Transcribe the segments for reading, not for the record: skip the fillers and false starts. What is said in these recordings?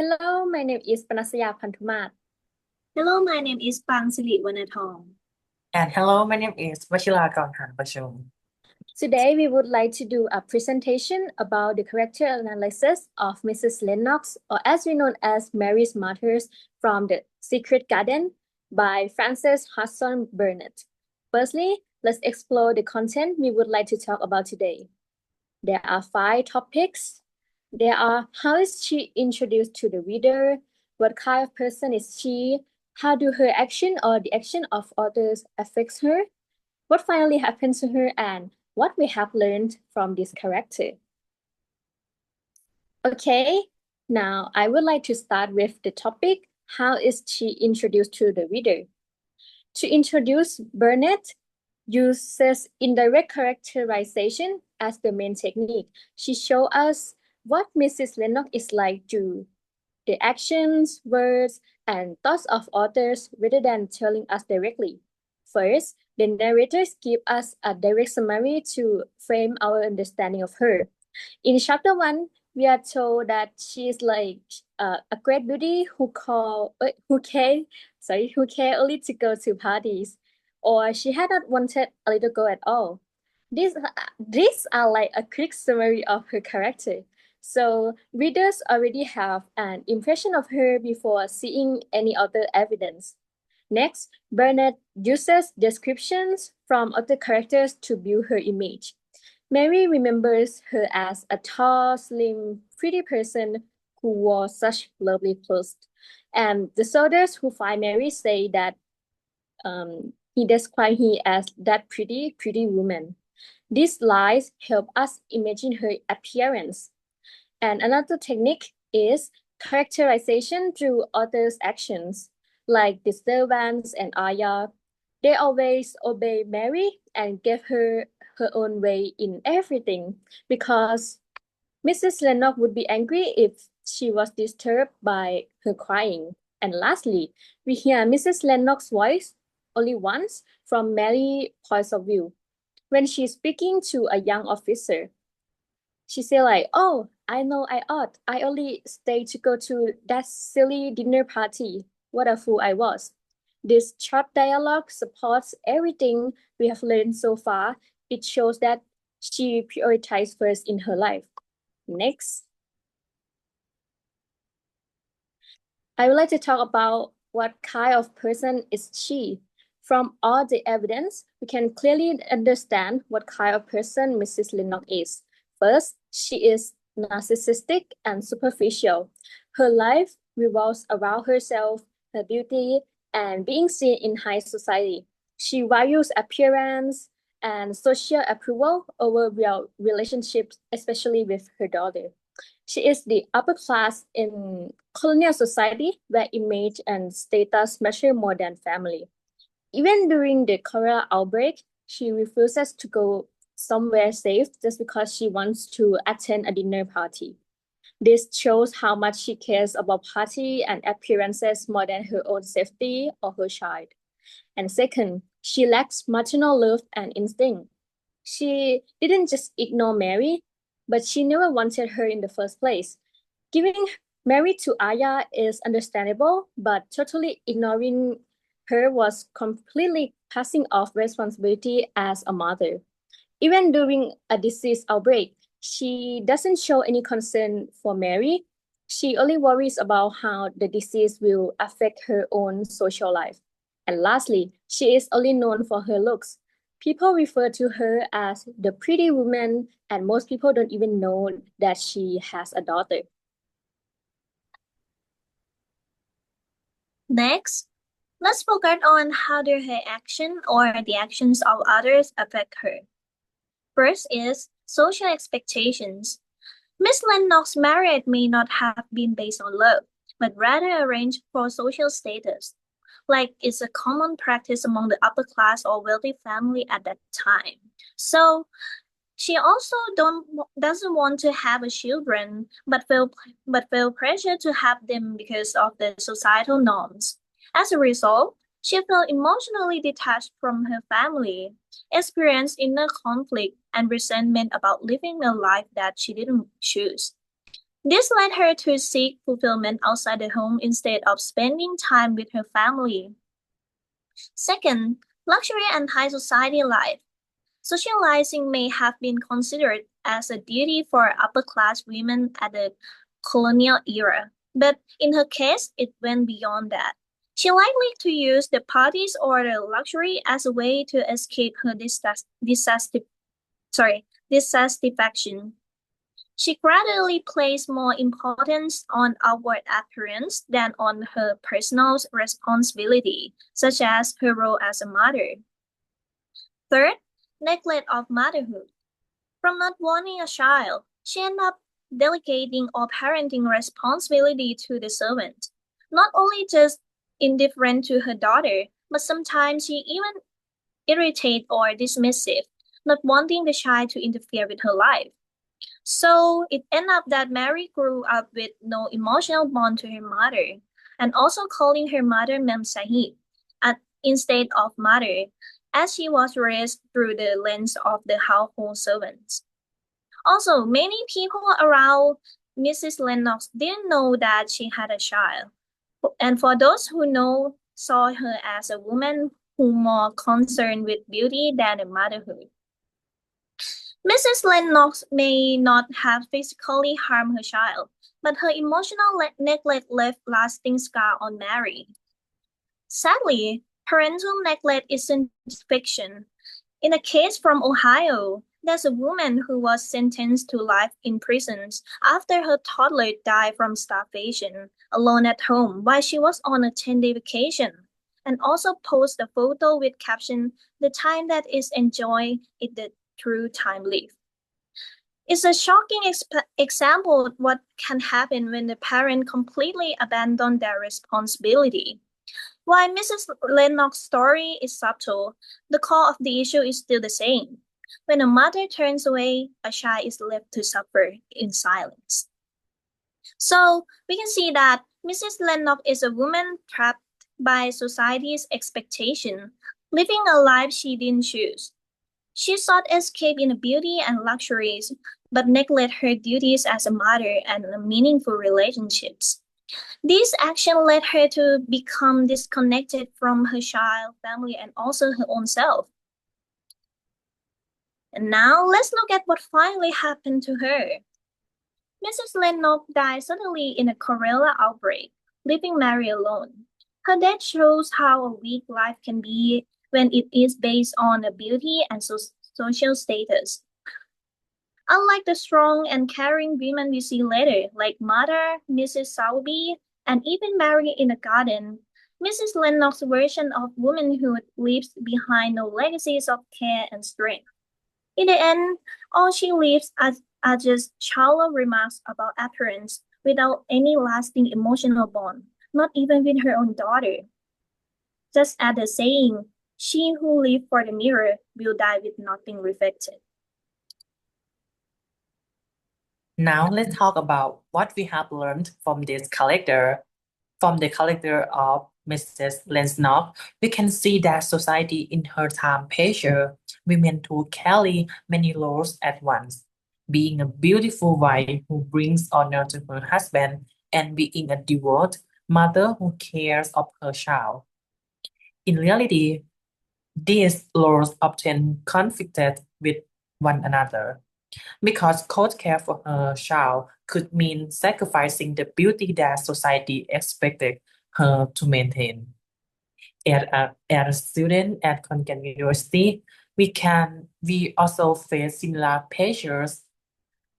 Hello, my name is Panutsaya Punthumat. Hello, my name is Pangsiri Wannathong. And hello, my name is Wachirakon Hanprachum. Today, we would like to do a presentation about the character analysis of Mrs. Lennox, or as we know as Mary's Martyrs from the Secret Garden by Frances Hudson Burnett. Firstly, let's explore the content we would like to talk about today. There are 5 topics. There are how is she introduced to the reader? What kind of person is she? How do her action or the action of others affects her? What finally happens to her and what we have learned from this character? Okay, now I would like to start with the topic, how is she introduced to the reader? To introduce Burnett uses indirect characterization as the main technique. She shows us what Mrs. Lennox is like through the actions, words, and thoughts of others rather than telling us directly. First, the narrators give us a direct summary to frame our understanding of her. In chapter 1, we are told that she is like a great beauty who care only to go to parties, or she had not wanted a little girl at all. These are like a quick summary of her character. So readers already have an impression of her before seeing any other evidence. Next, Burnett uses descriptions from other characters to build her image. Mary remembers her as a tall, slim, pretty person who wore such lovely clothes. And the soldiers who find Mary say that he described her as that pretty woman. These lines help us imagine her appearance. And another technique is characterization through others' actions, like the servants and Aya. They always obey Mary and give her her own way in everything because Mrs. Lennox would be angry if she was disturbed by her crying. And lastly, we hear Mrs. Lennox's voice only once from Mary's point of view. When she's speaking to a young officer, she said like, oh, I know I ought. I only stayed to go to that silly dinner party. What a fool I was. This short dialogue supports everything we have learned so far. It shows that she prioritized first in her life. Next, I would like to talk about what kind of person is she. From all the evidence, we can clearly understand what kind of person Mrs. Lennox is. First, she is narcissistic and superficial. Her life revolves around herself, her beauty, and being seen in high society. She values appearance and social approval over real relationships, especially with her daughter. She is the upper class in colonial society where image and status matter more than family. Even during the cholera outbreak, she refuses to go somewhere safe just because she wants to attend a dinner party. This shows how much she cares about party and appearances more than her own safety or her child. And second, she lacks maternal love and instinct. She didn't just ignore Mary, but she never wanted her in the first place. Giving Mary to Aya is understandable, but totally ignoring her was completely passing off responsibility as a mother. Even during a disease outbreak, she doesn't show any concern for Mary. She only worries about how the disease will affect her own social life. And lastly, she is only known for her looks. People refer to her as the pretty woman, and most people don't even know that she has a daughter. Next, let's focus on how do her action or the actions of others affect her. First is social expectations. Miss Lennox's marriage may not have been based on love, but rather arranged for social status, like it's a common practice among the upper class or wealthy family at that time. So she also doesn't want to have a children, but feel pressure to have them because of the societal norms. As a result, she felt emotionally detached from her family, experienced inner conflict and resentment about living a life that she didn't choose. This led her to seek fulfillment outside the home instead of spending time with her family. Second, luxury and high society life. Socializing may have been considered as a duty for upper-class women at the colonial era, but in her case, it went beyond that. She likely to use the parties or the luxury as a way to escape her dissatisfaction. She gradually placed more importance on outward appearance than on her personal responsibility, such as her role as a mother. Third, neglect of motherhood. From not wanting a child, she ended up delegating all parenting responsibility to the servant. Not only just indifferent to her daughter, but sometimes she even irritated or dismissive, not wanting the child to interfere with her life. So it ended up that Mary grew up with no emotional bond to her mother, and also calling her mother Mem Sahib instead of mother, as she was raised through the lens of the household servants. Also, many people around Mrs. Lennox didn't know that she had a child. And for those who saw her as a woman who more concerned with beauty than motherhood. Mrs. Lennox may not have physically harmed her child, but her emotional neglect left lasting scar on Mary. Sadly, parental neglect isn't fiction. In a case from Ohio, there's a woman who was sentenced to life in prison after her toddler died from starvation alone at home while she was on a 10-day vacation, and also post a photo with caption, "The time that is enjoy is the true time lived." It's a shocking example of what can happen when the parent completely abandon their responsibility. While Mrs. Lennox's story is subtle, the core of the issue is still the same. When a mother turns away, a child is left to suffer in silence. So we can see that Mrs. Lennox is a woman trapped by society's expectation, living a life she didn't choose. She sought escape in beauty and luxuries, but neglected her duties as a mother and meaningful relationships. This action led her to become disconnected from her child, family, and also her own self. And now let's look at what finally happened to her. Mrs. Lennox died suddenly in a cholera outbreak, leaving Mary alone. Her death shows how a weak life can be when it is based on a beauty and social status. Unlike the strong and caring women we see later, like Mother, Mrs. Sowerby, and even Mary in the Garden, Mrs. Lennox's version of womanhood leaves behind no legacies of care and strength. In the end, all she leaves are just shallow remarks about appearance without any lasting emotional bond, not even with her own daughter. Just as the saying, "She who lives for the mirror will die with nothing reflected." Now let's talk about what we have learned from this character. From the character of Mrs. Lennox, we can see that society in her time pressure women to carry many roles at once, being a beautiful wife who brings honor to her husband and being a devout mother who cares of her child. In reality, these roles often conflicted with one another, because cold care for her child could mean sacrificing the beauty that society expected her to maintain. As a student at Khon University, we also face similar pressures,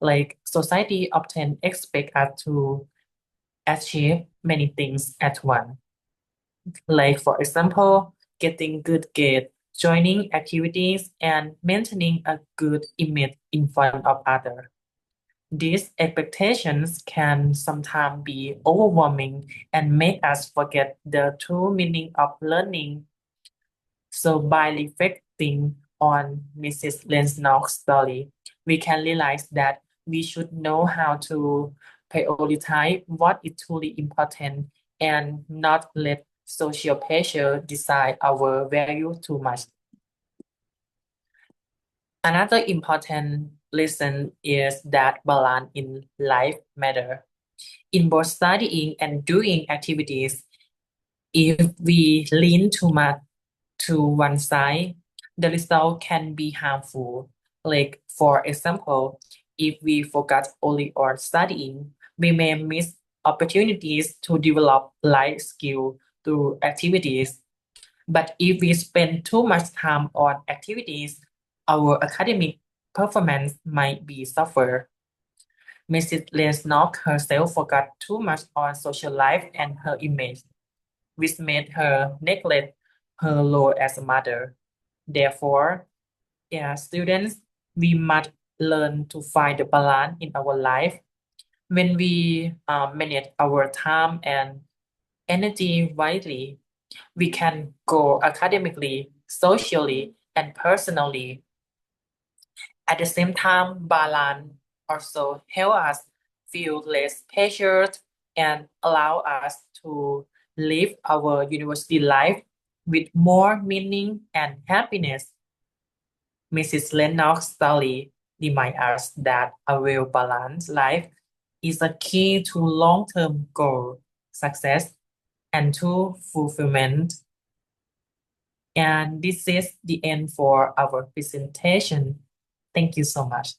like society often expect us to achieve many things at once. Like for example, getting good grades, joining activities, and maintaining a good image in front of others. These expectations can sometimes be overwhelming and make us forget the true meaning of learning. So by reflecting on Mrs. Lennox's story, we can realize that we should know how to prioritize what is truly important and not let social pressure decide our value too much. Another important lesson is that balance in life matters. In both studying and doing activities, if we lean too much to one side, the result can be harmful. Like, for example, if we focus only on studying, we may miss opportunities to develop life skills through activities. But if we spend too much time on activities, our academic performance might be suffer. Mrs. Lennox herself focused too much on social life and her image, which made her neglect her role as a mother. Therefore, as students, we must learn to find the balance in our life. When we manage our time and energy wisely, we can grow academically, socially, and personally. At the same time, balance also help us feel less pressured and allow us to live our university life with more meaning and happiness. Mrs. Lennox study reminds us that a well-balanced life is a key to long-term goal, success, and to fulfillment. And this is the end for our presentation. Thank you so much.